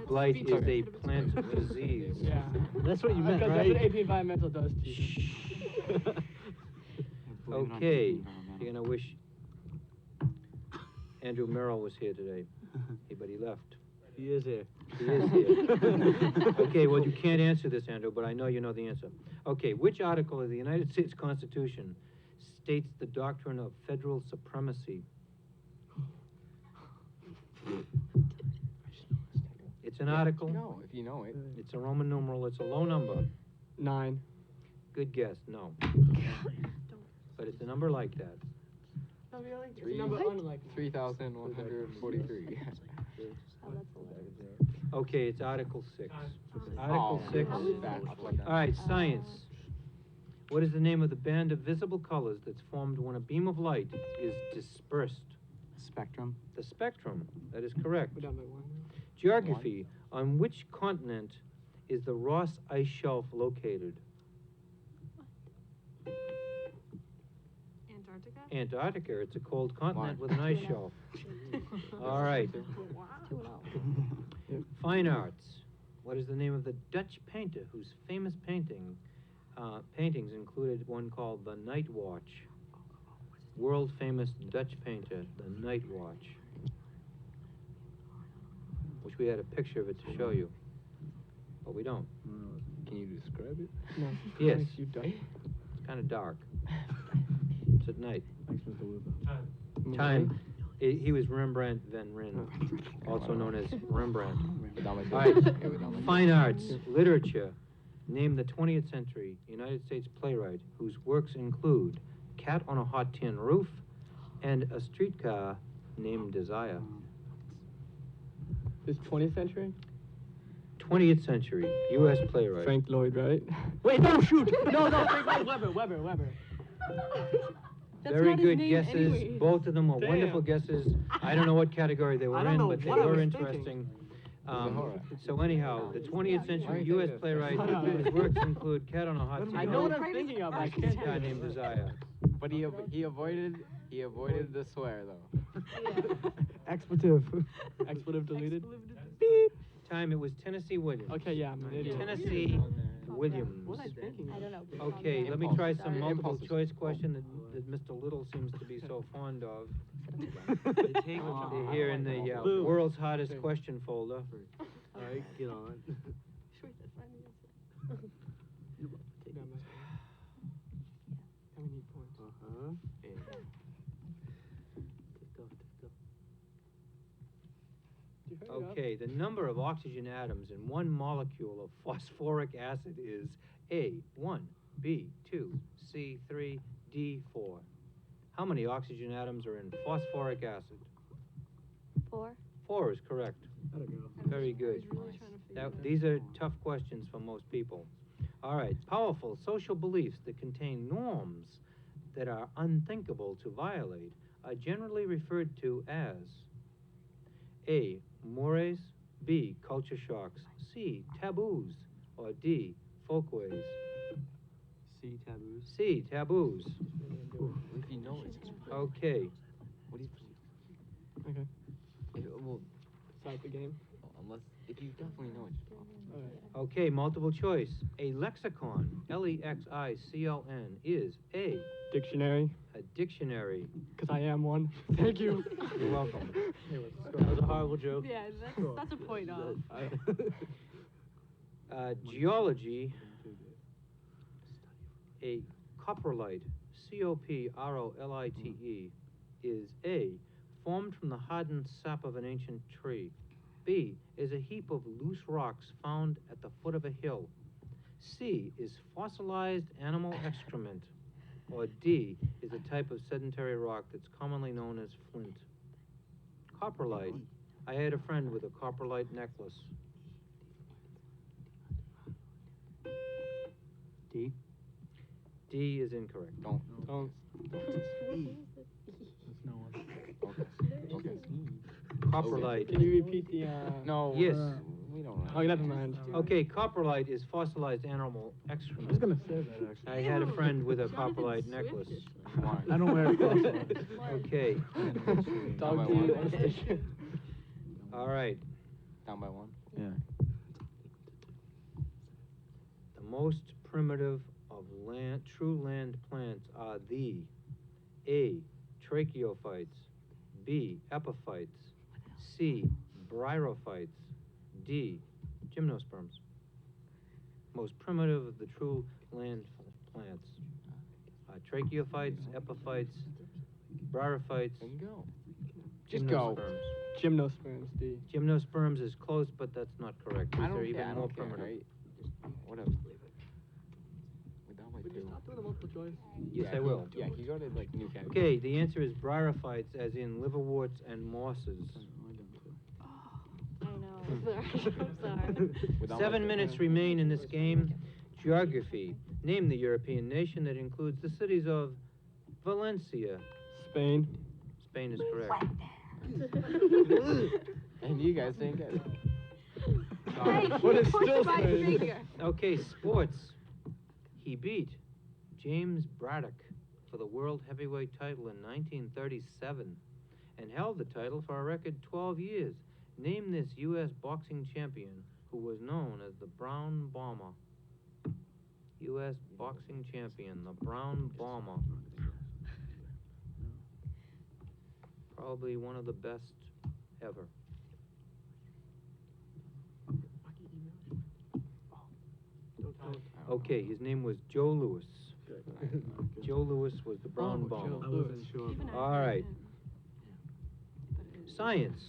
Blight is a plant disease. Yeah. That's what you meant, Because right? that's what AP Environmental does to you. Okay. You're gonna wish Andrew Merrill was here today. But he left. He is here. He is here. Okay, well, you can't answer this, Andrew, but I know you know the answer. Okay, which article of the United States Constitution states the doctrine of federal supremacy? It's an article. No, if you know it. It's a Roman numeral. It's a low number. 9. Good guess. No. But it's a number like that. No, really? It's Three- a number unlike. 3,143. Okay, it's Article 6. Oh, Article 6. All right, science. What is the name of the band of visible colors that's formed when a beam of light is dispersed? Spectrum. The spectrum. That is correct. We're down by 1. Geography. On which continent is the Ross Ice Shelf located? Antarctica? Antarctica. It's a cold continent with an ice shelf. All right. Fine arts. What is the name of the Dutch painter whose famous paintings included one called The Night Watch? World famous Dutch painter, The Night Watch. Wish we had a picture of it to show you, but we don't. Can you describe it? No. Yes. You don't. It's kind of dark. It's at night. Thanks, Mr. Luba. Time. He was Rembrandt van Rijn, also known as Rembrandt. All All right. Fine arts, literature. Name the 20th century United States playwright whose works include Cat on a Hot Tin Roof and A Streetcar Named Desire. This 20th century? 20th century U.S. playwright. Frank Lloyd Wright. Wait, no, shoot! No, Frank Lloyd Webber. That's Very not his good name guesses. anyways. Both of them were Damn. wonderful guesses. I don't know what category they I were don't in, know but they what I were was interesting. horror. So anyhow, the 20th century U.S. playwright whose works include Cat on a Hot Tin I know what Roof I'm thinking of. I and can't. A Guy Named Desire. But he avoided the swear though. Expletive. Expletive deleted. Time, it was Tennessee Williams. Okay, yeah, I'm an idiot. Tennessee Williams. What was I thinking? I don't know. Okay, let me Impulse. try some Sorry. multiple Impulses. choice question that Mr. Little seems to be so fond of. Take Here in the Boo. world's hardest question folder. All right, get on. How many points? Uh-huh. Okay, the number of oxygen atoms in one molecule of phosphoric acid is A, 1, B, 2, C, 3, D, 4. How many oxygen atoms are in phosphoric acid? 4. 4 is correct. Very good. These are tough questions for most people. All right, powerful social beliefs that contain norms that are unthinkable to violate are generally referred to as A, mores, B, culture shocks, C, taboos, or D, folkways. C, taboos. C, taboos. If you know it. Okay. What do you? Okay. Well, Start the game. unless if you definitely know it. Okay, multiple choice. A lexicon, Lexicon, is A, Dictionary. a dictionary. Because I am one. Thank you. You're welcome. That was a horrible joke. Yeah, that's a point off. Geology, a coprolite, Coprolite, is A, formed from the hardened sap of an ancient tree. B, is a heap of loose rocks found at the foot of a hill. C, is fossilized animal excrement. Or D, is a type of sedentary rock that's commonly known as flint. Coprolite. I had a friend with a coprolite necklace. D. D is incorrect. Don't. Coprolite. Can you repeat the, No. Yes. We don't know. Oh, never mind. Okay, coprolite is fossilized animal I was excrement. gonna say that actually. I had a friend with a coprolite necklace. I don't wear it. Okay. Dog by food one. on the station. All right. Down by 1. Yeah. The most primitive of true land plants are the A, tracheophytes, B, epiphytes, C, bryophytes, D, gymnosperms. Most primitive of the true land plants. Tracheophytes, epiphytes, bryophytes. Go. Just go. Gymnosperms, D. Gymnosperms is close, but that's not correct. I These don't are care, even I more don't care, primitive. right? Just whatever. We're done by Would you two. stop doing the multiple choice? Yes, Yeah, I will. Yeah, can you go to like new category? Okay, the answer is bryophytes, as in liverworts and mosses. I know. I'm sorry. We're done by 7 two. minutes remain in this game. Geography. Name the European nation that includes the cities of Valencia. Spain. Spain is correct. And you guys didn't get it. Hey, But it's push still my Spain. finger. Okay, sports. He beat James Braddock for the world heavyweight title in 1937 and held the title for a record 12 years. Name this U.S. boxing champion who was known as the Brown Bomber. U.S. boxing champion, the Brown Bomber. Probably one of the best ever. Okay, his name was Joe Louis. Joe Louis was the Brown Bomber. I wasn't sure. All right. Science.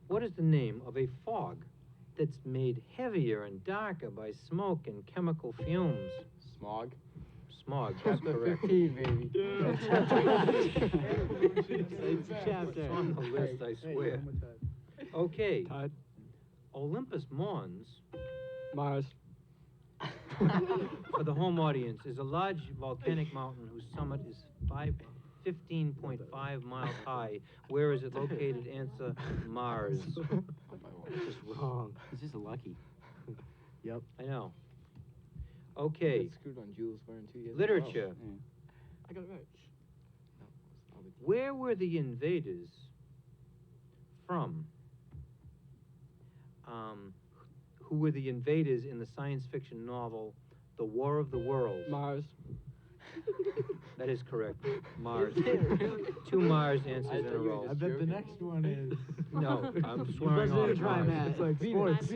What is the name of a fog that's made heavier and darker by smoke and chemical fumes? Smog. Smog, that's correct. 15, baby. It's chapter. It's on the list, I swear. Okay. Todd. Olympus Mons, Mars. for the home audience, is a large volcanic mountain whose summit is 15.5 miles high. Where is it located? Answer, Mars. This is wrong. It's just lucky. Yep. I know. Okay. Got screwed on Jules Verne 2 years Literature. ago. Yeah. I got it right. Where were the invaders from? Who were the invaders in the science fiction novel The War of the Worlds? Mars. That is correct. Mars. 2 Mars answers in a row. I bet the next one is. No, I'm swearing on Mars. It's like sports.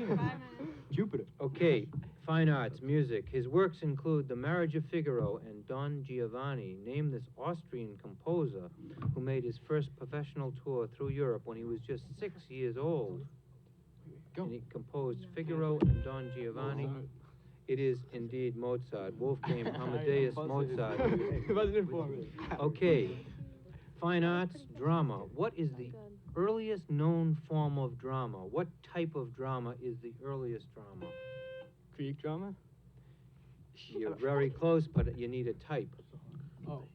Jupiter. Okay, fine arts, music. His works include The Marriage of Figaro and Don Giovanni. Name this Austrian composer who made his first professional tour through Europe when he was just 6 years old. Go. And he composed Figaro and Don Giovanni. It is indeed Mozart. Wolfgang Amadeus Mozart. It wasn't informative. Okay, fine arts, drama. What is the earliest known form of drama? What type of drama is the earliest drama? Greek drama? You're very close, but you need a type. Oh.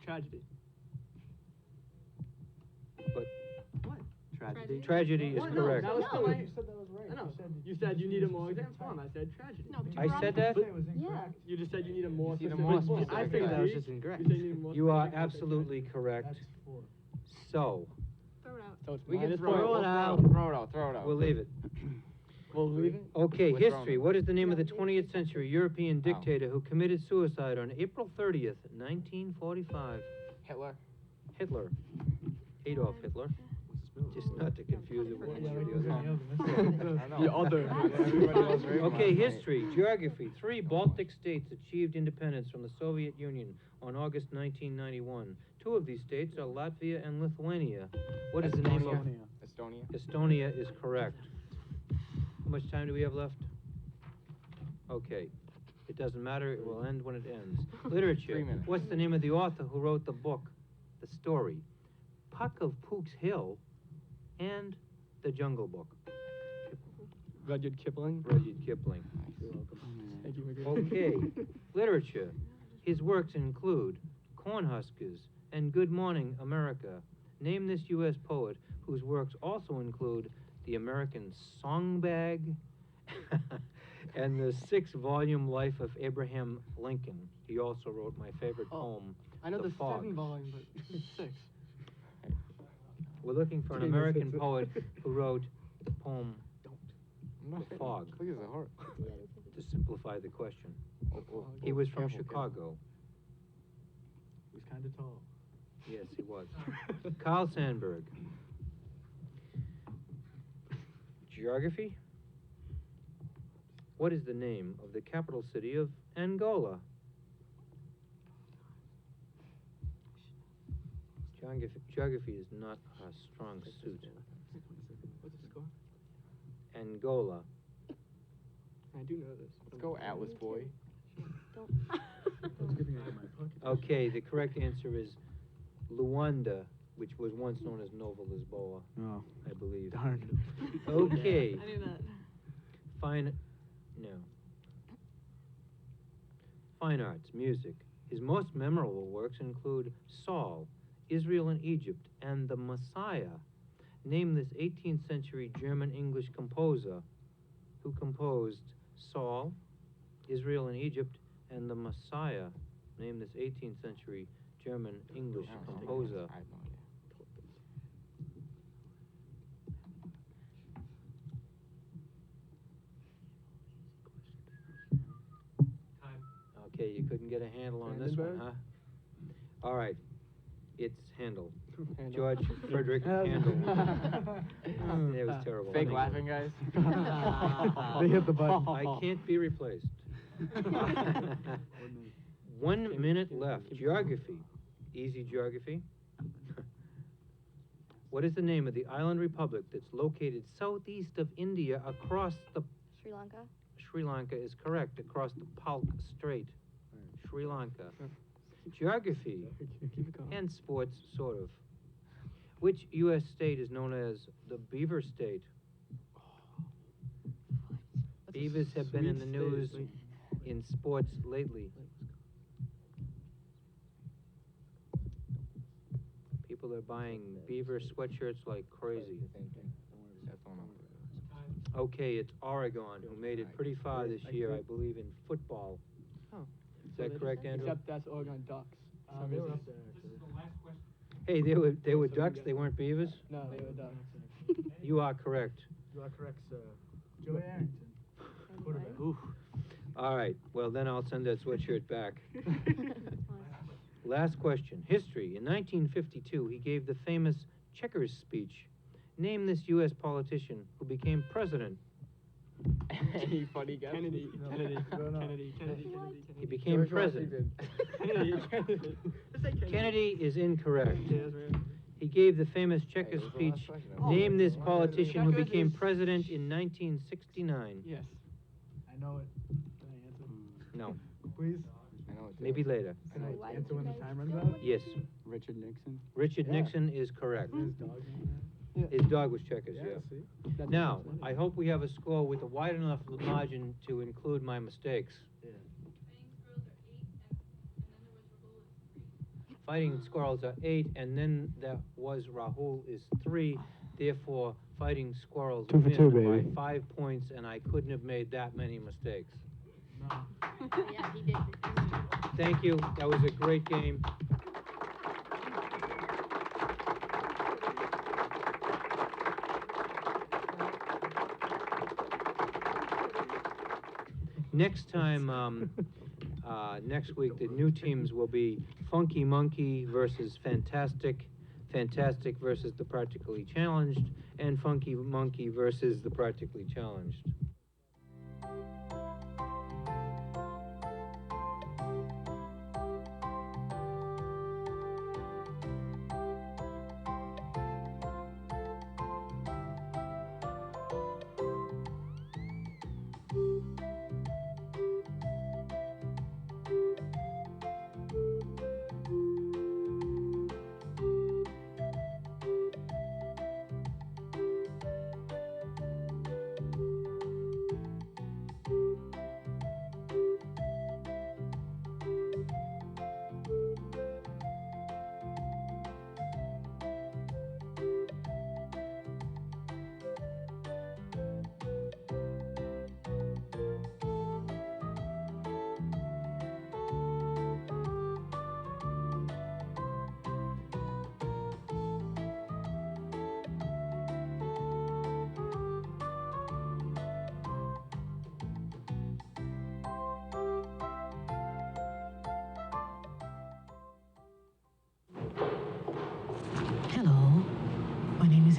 Tragedy. But Tragedy. tragedy is What? correct. No, that was No. still You said that was right. I know. You said you need a more exact form. I said tragedy. No, but you I were said on that? It was incorrect. You just said you need a more You need a specific more form. I specific. said That was Greek. just incorrect. You said you need a more You are specific. I said absolutely correct. That's 4. So, Throw it out. So it's We can minus throw point. it it out. Throw it out. Throw it out. we'll leave it. We'll leave it? Okay, We're history. throwing What is the name of the 20th century European Oh. dictator who committed suicide on April 30th, 1945? Hitler. Hitler. Adolf Hitler. Just not to confuse it with one or the other. I know. The other. Everybody else reading Okay, last night. history, geography. 3 Baltic states achieved independence from the Soviet Union on August 1991. 2 of these states are Latvia and Lithuania. What is the name of... Estonia. Estonia is correct. How much time do we have left? Okay. It doesn't matter. It will end when it ends. Literature. 3 minutes. What's the name of the author who wrote the book, the story, Puck of Pook's Hill, and The Jungle Book? Rudyard Kipling. Rudyard Kipling. Thank you, McGregor. Okay. Literature. His works include Cornhuskers and Good Morning, America. Name this U.S. poet whose works also include The American Songbag and the 6-volume Life of Abraham Lincoln. He also wrote my favorite poem, I know The the Fog. 7 volume, but it's 6. We're looking for an Jesus, American it's- poet who wrote the poem The Fog, Look at the heart. to simplify the question. He was from Chicago. He was kind of tall. Yes, he was. Carl Sandburg. Geography. What is the name of the capital city of Angola? Geography is not a strong suit. What's the score? Angola. I do know this. Let's go, Atlas boy. Okay, the correct answer is Luanda, which was once known as Nova Lisboa, Oh, I believe. darn. Okay. I knew that. Fine arts, music. His most memorable works include Saul, Israel and Egypt, and The Messiah. Name this 18th century German-English composer who composed Saul, Israel and Egypt, and The Messiah. Name this 18th century German-English composer. I have no idea. Okay, you couldn't get a handle on this one, huh? All right. It's Handel. Handel. George Frederick Handel. It was terrible. Fake Thank laughing, guys. They hit the button. I can't be replaced. 1 minute left. Geography. Easy geography. What is the name of the island republic that's located southeast of India across the... Sri Lanka. Sri Lanka is correct, across the Palk Strait. Sri Lanka. Geography and sports, sort of. Which U.S. state is known as the Beaver State? Beavers have been in the news in sports lately. People are buying beaver sweatshirts like crazy. Okay, it's Oregon, who made it pretty far this year, I believe, in football. Oh. Is that correct, Andrew? Except that's Oregon Ducks. This is the last question. Hey, they were ducks, they weren't beavers? No, they were Ducks. You are correct. You are correct, sir. Joey Arrington. Quarterback. Oof. All right, well, then I'll send that sweatshirt back. Last question. History. In 1952, he gave the famous Checkers speech. Name this U.S. politician who became president. Any funny guess? Kennedy. He became president. Kennedy is incorrect. He gave the famous Checkers speech. Name this politician who became president in 1969. Yes. I know it. Can I answer? No. Please? I know it. Maybe later. Can I answer when the time runs out? Yes. Richard Nixon. Richard Nixon is correct. His dog name? His dog was Checkers, yeah. See? Now, I hope we have a score with a wide enough margin to include my mistakes. Yeah. Fighting squirrels are 8, and then there was Rahul is 3. Therefore, fighting squirrels 2 for 2, win baby. by 5 points, and I couldn't have made that many mistakes. No. Yeah, he did. Thank you. That was a great game. Next time, next week, the new teams will be Funky Monkey versus Fantastic, Fantastic versus the Practically Challenged, and Funky Monkey versus the Practically Challenged.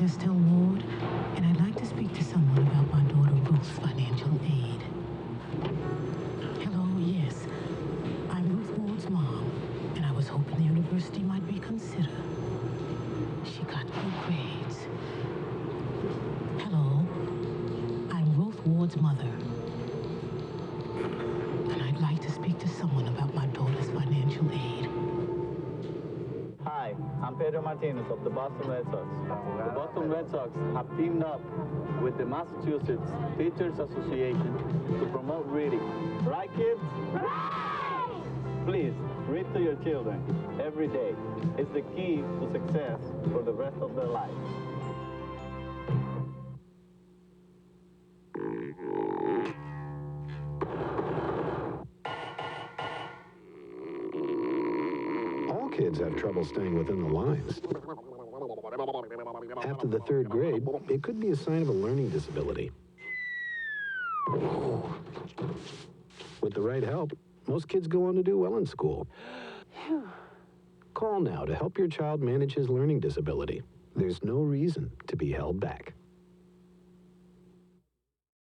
is Estelle Ward, and I'd like to speak to someone about my daughter Ruth's financial aid. Hello, yes. I'm Ruth Ward's mom, and I was hoping the university might reconsider. She got good grades. Hello. I'm Ruth Ward's mother, and I'd like to speak to someone about my daughter's financial aid. Hi, I'm Pedro Martinez of the Boston Red Sox. The Boston Red Sox have teamed up with the Massachusetts Teachers Association to promote reading. Right, kids? Right! Please, read to your children every day. It's the key to success for the rest of their life. All kids have trouble staying within the lines. After the third grade, it could be a sign of a learning disability. With the right help, most kids go on to do well in school. Call now to help your child manage his learning disability. There's no reason to be held back.